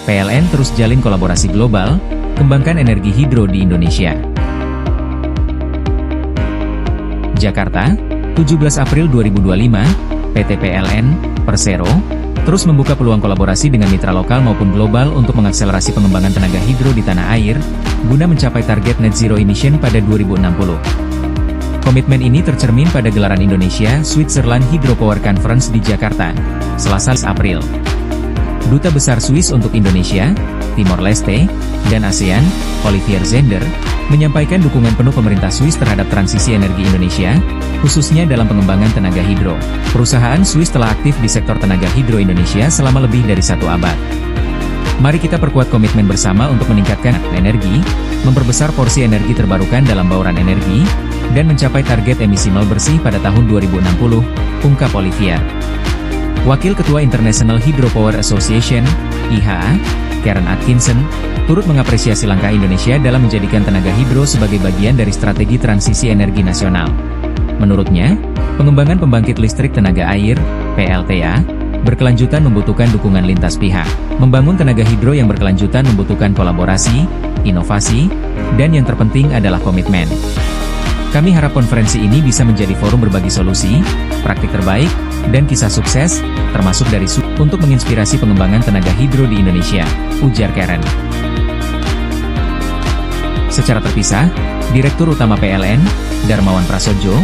PLN terus jalin kolaborasi global, kembangkan energi hidro di Indonesia. Jakarta, 17 April 2025, PT PLN, Persero, terus membuka peluang kolaborasi dengan mitra lokal maupun global untuk mengakselerasi pengembangan tenaga hidro di tanah air, guna mencapai target net zero emission pada 2060. Komitmen ini tercermin pada gelaran Indonesia Switzerland Hydropower Conference di Jakarta, Selasa 11 April. Duta Besar Swiss untuk Indonesia, Timor Leste, dan ASEAN, Olivier Zender, menyampaikan dukungan penuh pemerintah Swiss terhadap transisi energi Indonesia, khususnya dalam pengembangan tenaga hidro. Perusahaan Swiss telah aktif di sektor tenaga hidro Indonesia selama lebih dari 1 abad. Mari kita perkuat komitmen bersama untuk meningkatkan energi, memperbesar porsi energi terbarukan dalam bauran energi, dan mencapai target emisi nol bersih pada tahun 2060, ungkap Olivier. Wakil Ketua International Hydropower Association, IHA, Karen Atkinson, turut mengapresiasi langkah Indonesia dalam menjadikan tenaga hidro sebagai bagian dari strategi transisi energi nasional. Menurutnya, pengembangan pembangkit listrik tenaga air, PLTA, berkelanjutan membutuhkan dukungan lintas pihak. Membangun tenaga hidro yang berkelanjutan membutuhkan kolaborasi, inovasi, dan yang terpenting adalah komitmen. Kami harap konferensi ini bisa menjadi forum berbagi solusi, praktik terbaik, dan kisah sukses, termasuk dari untuk menginspirasi pengembangan tenaga hidro di Indonesia, ujar Karen. Secara terpisah, Direktur Utama PLN, Darmawan Prasojo,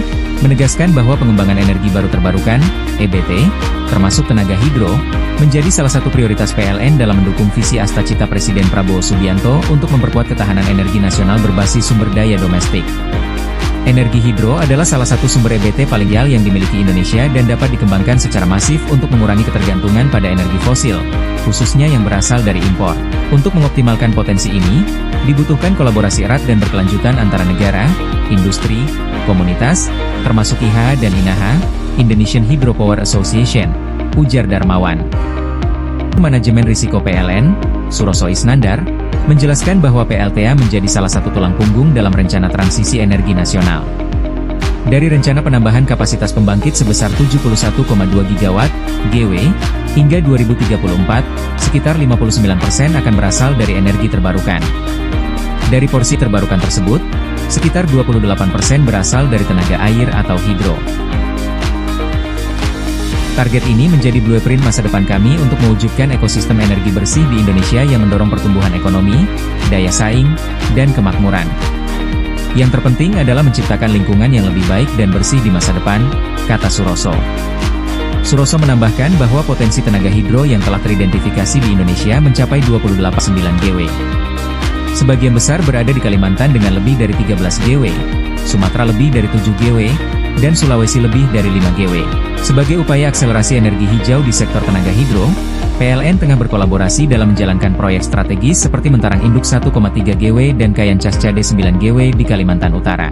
menegaskan bahwa pengembangan energi baru terbarukan, EBT, termasuk tenaga hidro, menjadi salah satu prioritas PLN dalam mendukung visi Astacita Presiden Prabowo Subianto untuk memperkuat ketahanan energi nasional berbasis sumber daya domestik. Energi hidro adalah salah satu sumber EBT paling ideal yang dimiliki Indonesia dan dapat dikembangkan secara masif untuk mengurangi ketergantungan pada energi fosil, khususnya yang berasal dari impor. Untuk mengoptimalkan potensi ini, dibutuhkan kolaborasi erat dan berkelanjutan antara negara, industri, komunitas, termasuk IHA dan INAHA, Indonesian Hydropower Association, ujar Darmawan. Manajemen Risiko PLN, Suroso Isnandar, menjelaskan bahwa PLTA menjadi salah satu tulang punggung dalam rencana transisi energi nasional. Dari rencana penambahan kapasitas pembangkit sebesar 71,2 gigawatt (GW) hingga 2034, sekitar 59% akan berasal dari energi terbarukan. Dari porsi terbarukan tersebut, sekitar 28% berasal dari tenaga air atau hidro. Target ini menjadi blueprint masa depan kami untuk mewujudkan ekosistem energi bersih di Indonesia yang mendorong pertumbuhan ekonomi, daya saing, dan kemakmuran. Yang terpenting adalah menciptakan lingkungan yang lebih baik dan bersih di masa depan, kata Suroso. Suroso menambahkan bahwa potensi tenaga hidro yang telah teridentifikasi di Indonesia mencapai 28,9 GW. Sebagian besar berada di Kalimantan dengan lebih dari 13 GW, Sumatera lebih dari 7 GW, dan Sulawesi lebih dari 5 GW. Sebagai upaya akselerasi energi hijau di sektor tenaga hidro, PLN tengah berkolaborasi dalam menjalankan proyek strategis seperti Mentarang Induk 1,3 GW dan Kayan Cascade 9 GW di Kalimantan Utara.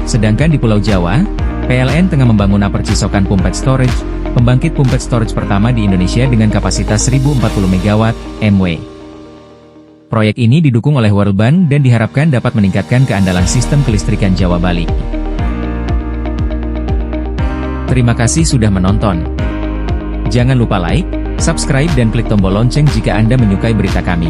Sedangkan di Pulau Jawa, PLN tengah membangun Upper Cisokan Pumped Storage, pembangkit pumped storage pertama di Indonesia dengan kapasitas 1040 MW (MW). Proyek ini didukung oleh World Bank dan diharapkan dapat meningkatkan keandalan sistem kelistrikan Jawa Bali. Terima kasih sudah menonton. Jangan lupa like, subscribe dan klik tombol lonceng jika Anda menyukai berita kami.